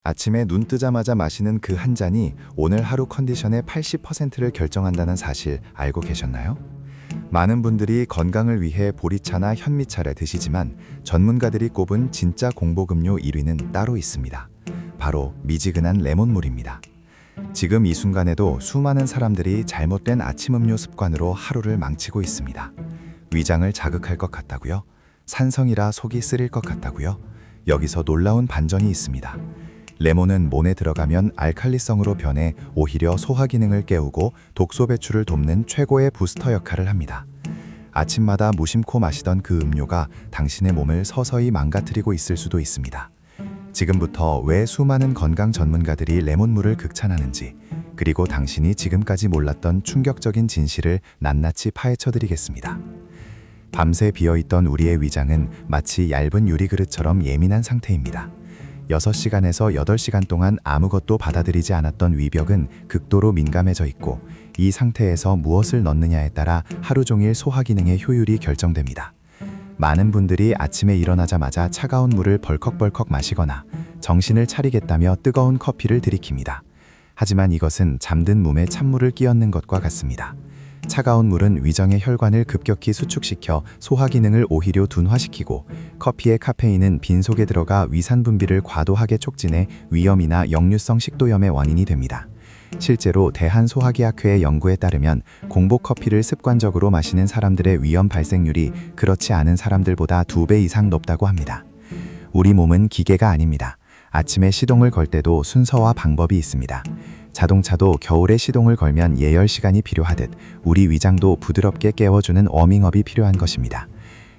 아침에 눈 뜨자마자 마시는 그 한 잔이 오늘 하루 컨디션의 80%를 결정한다는 사실 알고 계셨나요? 많은 분들이 건강을 위해 보리차나 현미차를 드시지만 전문가들이 꼽은 진짜 공복음료 1위는 따로 있습니다. 바로 미지근한 레몬물입니다. 지금 이 순간에도 수많은 사람들이 잘못된 아침 음료 습관으로 하루를 망치고 있습니다. 위장을 자극할 것 같다고요? 산성이라 속이 쓰릴 것 같다고요? 여기서 놀라운 반전이 있습니다. 레몬은 몸에 들어가면 알칼리성으로 변해 오히려 소화 기능을 깨우고 독소 배출을 돕는 최고의 부스터 역할을 합니다. 아침마다 무심코 마시던 그 음료가 당신의 몸을 서서히 망가뜨리고 있을 수도 있습니다. 지금부터 왜 수많은 건강 전문가들이 레몬물을 극찬하는지, 그리고 당신이 지금까지 몰랐던 충격적인 진실을 낱낱이 파헤쳐드리겠습니다. 밤새 비어있던 우리의 위장은 마치 얇은 유리그릇처럼 예민한 상태입니다. 6시간에서 8시간 동안 아무것도 받아들이지 않았던 위벽은 극도로 민감해져 있고, 이 상태에서 무엇을 넣느냐에 따라 하루 종일 소화 기능의 효율이 결정됩니다. 많은 분들이 아침에 일어나자마자 차가운 물을 벌컥벌컥 마시거나 정신을 차리겠다며 뜨거운 커피를 들이킵니다. 하지만 이것은 잠든 몸에 찬물을 끼얹는 것과 같습니다. 차가운 물은 위장의 혈관을 급격히 수축시켜 소화 기능을 오히려 둔화시키고, 커피의 카페인은 빈속에 들어가 위산 분비를 과도하게 촉진해 위염이나 역류성 식도염의 원인이 됩니다. 실제로 대한소화기학회의 연구에 따르면 공복 커피를 습관적으로 마시는 사람들의 위염 발생률이 그렇지 않은 사람들보다 2배 이상 높다고 합니다. 우리 몸은 기계가 아닙니다. 아침에 시동을 걸 때도 순서와 방법이 있습니다. 자동차도 겨울에 시동을 걸면 예열 시간이 필요하듯 우리 위장도 부드럽게 깨워주는 워밍업이 필요한 것입니다.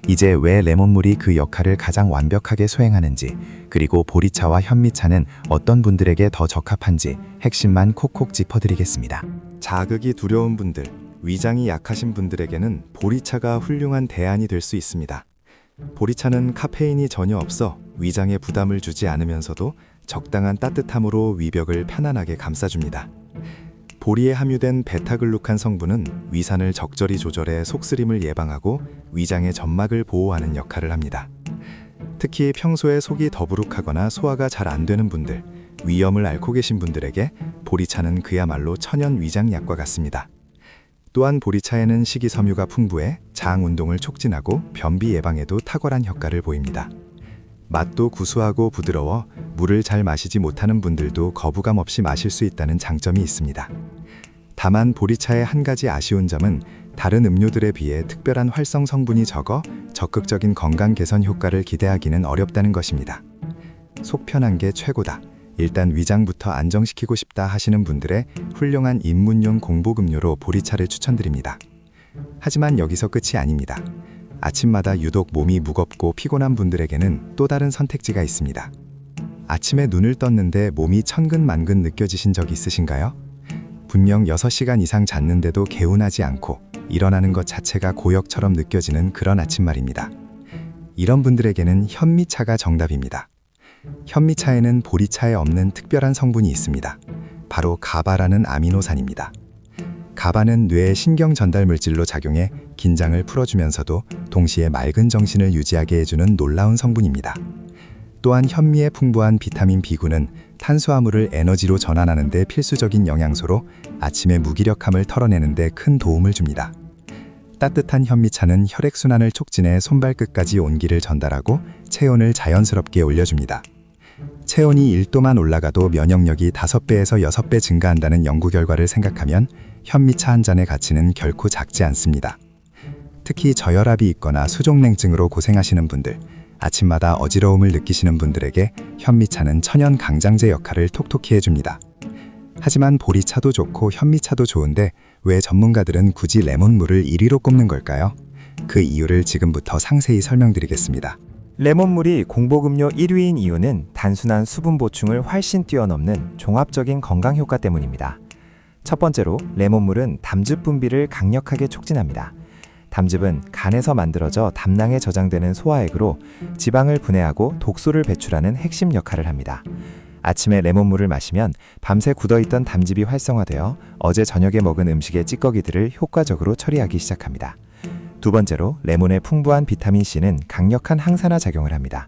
이제 왜 레몬물이 그 역할을 가장 완벽하게 수행하는지, 그리고 보리차와 현미차는 어떤 분들에게 더 적합한지 핵심만 콕콕 짚어드리겠습니다. 자극이 두려운 분들, 위장이 약하신 분들에게는 보리차가 훌륭한 대안이 될 수 있습니다. 보리차는 카페인이 전혀 없어 위장에 부담을 주지 않으면서도 적당한 따뜻함으로 위벽을 편안하게 감싸줍니다. 보리에 함유된 베타글루칸 성분은 위산을 적절히 조절해 속쓰림을 예방하고 위장의 점막을 보호하는 역할을 합니다. 특히 평소에 속이 더부룩하거나 소화가 잘 안 되는 분들, 위염을 앓고 계신 분들에게 보리차는 그야말로 천연 위장약과 같습니다. 또한 보리차에는 식이섬유가 풍부해 장 운동을 촉진하고 변비 예방에도 탁월한 효과를 보입니다. 맛도 구수하고 부드러워 물을 잘 마시지 못하는 분들도 거부감 없이 마실 수 있다는 장점이 있습니다. 다만 보리차의 한 가지 아쉬운 점은 다른 음료들에 비해 특별한 활성 성분이 적어 적극적인 건강 개선 효과를 기대하기는 어렵다는 것입니다. 속 편한 게 최고다, 일단 위장부터 안정시키고 싶다 하시는 분들의 훌륭한 입문용 공복음료로 보리차를 추천드립니다. 하지만 여기서 끝이 아닙니다. 아침마다 유독 몸이 무겁고 피곤한 분들에게는 또 다른 선택지가 있습니다. 아침에 눈을 떴는데 몸이 천근만근 느껴지신 적 있으신가요? 분명 6시간 이상 잤는데도 개운하지 않고 일어나는 것 자체가 고역처럼 느껴지는 그런 아침 말입니다. 이런 분들에게는 현미차가 정답입니다. 현미차에는 보리차에 없는 특별한 성분이 있습니다. 바로 가바라는 아미노산입니다. 가바는 뇌의 신경 전달 물질로 작용해 긴장을 풀어주면서도 동시에 맑은 정신을 유지하게 해주는 놀라운 성분입니다. 또한 현미에 풍부한 비타민 B9는 탄수화물을 에너지로 전환하는 데 필수적인 영양소로 아침의 무기력함을 털어내는 데 큰 도움을 줍니다. 따뜻한 현미차는 혈액순환을 촉진해 손발끝까지 온기를 전달하고 체온을 자연스럽게 올려줍니다. 체온이 1도만 올라가도 면역력이 5배에서 6배 증가한다는 연구 결과를 생각하면 현미차 한 잔의 가치는 결코 작지 않습니다. 특히 저혈압이 있거나 수족냉증으로 고생하시는 분들, 아침마다 어지러움을 느끼시는 분들에게 현미차는 천연 강장제 역할을 톡톡히 해줍니다. 하지만 보리차도 좋고 현미차도 좋은데 왜 전문가들은 굳이 레몬물을 1위로 꼽는 걸까요? 그 이유를 지금부터 상세히 설명드리겠습니다. 레몬물이 공복음료 1위인 이유는 단순한 수분 보충을 훨씬 뛰어넘는 종합적인 건강 효과 때문입니다. 첫 번째로 레몬물은 담즙 분비를 강력하게 촉진합니다. 담즙은 간에서 만들어져 담낭에 저장되는 소화액으로 지방을 분해하고 독소를 배출하는 핵심 역할을 합니다. 아침에 레몬물을 마시면 밤새 굳어있던 담즙이 활성화되어 어제 저녁에 먹은 음식의 찌꺼기들을 효과적으로 처리하기 시작합니다. 두 번째로 레몬의 풍부한 비타민C는 강력한 항산화 작용을 합니다.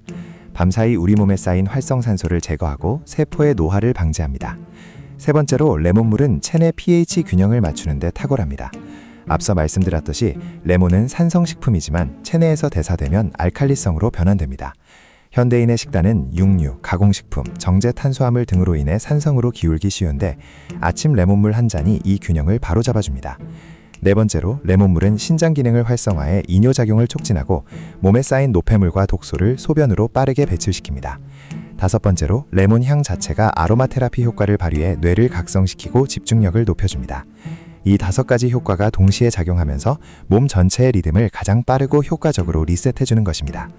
밤사이 우리 몸에 쌓인 활성산소를 제거하고 세포의 노화를 방지합니다. 세 번째로 레몬물은 체내 pH 균형을 맞추는 데 탁월합니다. 앞서 말씀드렸듯이 레몬은 산성식품이지만 체내에서 대사되면 알칼리성으로 변환됩니다. 현대인의 식단은 육류, 가공식품, 정제 탄수화물 등으로 인해 산성으로 기울기 쉬운데 아침 레몬물 한 잔이 이 균형을 바로잡아줍니다. 네 번째로 레몬물은 신장 기능을 활성화해 이뇨작용을 촉진하고 몸에 쌓인 노폐물과 독소를 소변으로 빠르게 배출시킵니다. 다섯 번째로 레몬 향 자체가 아로마 테라피 효과를 발휘해 뇌를 각성시키고 집중력을 높여줍니다. 이 5가지 효과가 동시에 작용하면서 몸 전체의 리듬을 가장 빠르고 효과적으로 리셋해주는 것입니다.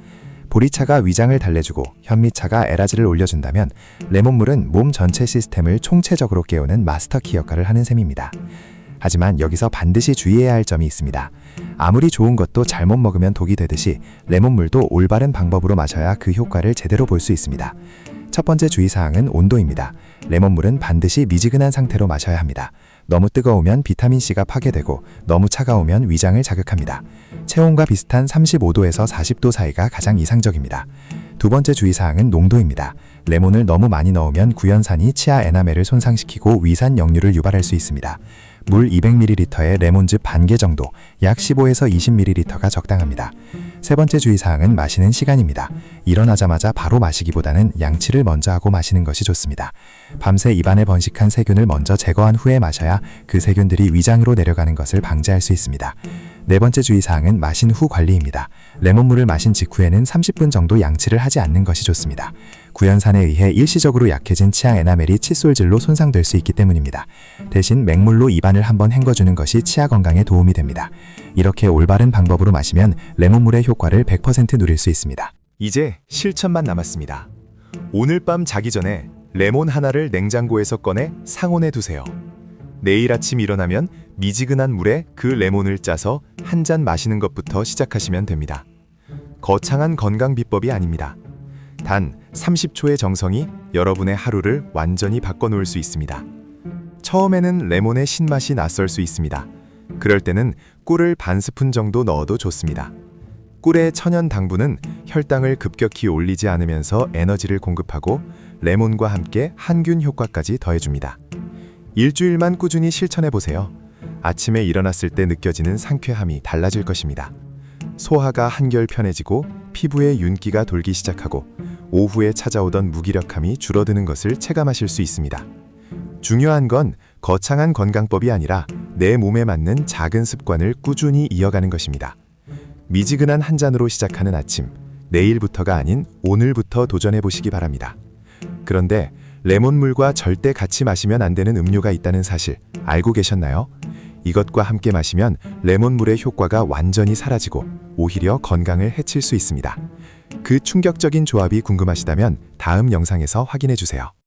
보리차가 위장을 달래주고 현미차가 에너지를 올려준다면 레몬물은 몸 전체 시스템을 총체적으로 깨우는 마스터키 역할을 하는 셈입니다. 하지만 여기서 반드시 주의해야 할 점이 있습니다. 아무리 좋은 것도 잘못 먹으면 독이 되듯이 레몬물도 올바른 방법으로 마셔야 그 효과를 제대로 볼 수 있습니다. 첫 번째 주의사항은 온도입니다. 레몬물은 반드시 미지근한 상태로 마셔야 합니다. 너무 뜨거우면 비타민C가 파괴되고 너무 차가우면 위장을 자극합니다. 체온과 비슷한 35도에서 40도 사이가 가장 이상적입니다. 두 번째 주의사항은 농도입니다. 레몬을 너무 많이 넣으면 구연산이 치아 에나멜을 손상시키고 위산 역류를 유발할 수 있습니다. 물 200ml에 레몬즙 반 개 정도, 약 15에서 20ml가 적당합니다. 세 번째 주의사항은 마시는 시간입니다. 일어나자마자 바로 마시기보다는 양치를 먼저 하고 마시는 것이 좋습니다. 밤새 입안에 번식한 세균을 먼저 제거한 후에 마셔야 그 세균들이 위장으로 내려가는 것을 방지할 수 있습니다. 네 번째 주의사항은 마신 후 관리입니다. 레몬물을 마신 직후에는 30분 정도 양치를 하지 않는 것이 좋습니다. 구연산에 의해 일시적으로 약해진 치아 에나멜이 칫솔질로 손상될 수 있기 때문입니다. 대신 맹물로 입안을 한번 헹궈주는 것이 치아 건강에 도움이 됩니다. 이렇게 올바른 방법으로 마시면 레몬물의 효과를 100% 누릴 수 있습니다. 이제 실천만 남았습니다. 오늘 밤 자기 전에 레몬 하나를 냉장고에서 꺼내 상온에 두세요. 내일 아침 일어나면 미지근한 물에 그 레몬을 짜서 한 잔 마시는 것부터 시작하시면 됩니다. 거창한 건강 비법이 아닙니다. 단 30초의 정성이 여러분의 하루를 완전히 바꿔놓을 수 있습니다. 처음에는 레몬의 신맛이 낯설 수 있습니다. 그럴 때는 꿀을 반 스푼 정도 넣어도 좋습니다. 꿀의 천연 당분은 혈당을 급격히 올리지 않으면서 에너지를 공급하고 레몬과 함께 항균 효과까지 더해줍니다. 일주일만 꾸준히 실천해보세요. 아침에 일어났을 때 느껴지는 상쾌함이 달라질 것입니다. 소화가 한결 편해지고 피부에 윤기가 돌기 시작하고 오후에 찾아오던 무기력함이 줄어드는 것을 체감하실 수 있습니다. 중요한 건 거창한 건강법이 아니라 내 몸에 맞는 작은 습관을 꾸준히 이어가는 것입니다. 미지근한 한 잔으로 시작하는 아침, 내일부터가 아닌 오늘부터 도전해보시기 바랍니다. 그런데 레몬물과 절대 같이 마시면 안 되는 음료가 있다는 사실 알고 계셨나요? 이것과 함께 마시면 레몬물의 효과가 완전히 사라지고 오히려 건강을 해칠 수 있습니다. 그 충격적인 조합이 궁금하시다면 다음 영상에서 확인해 주세요.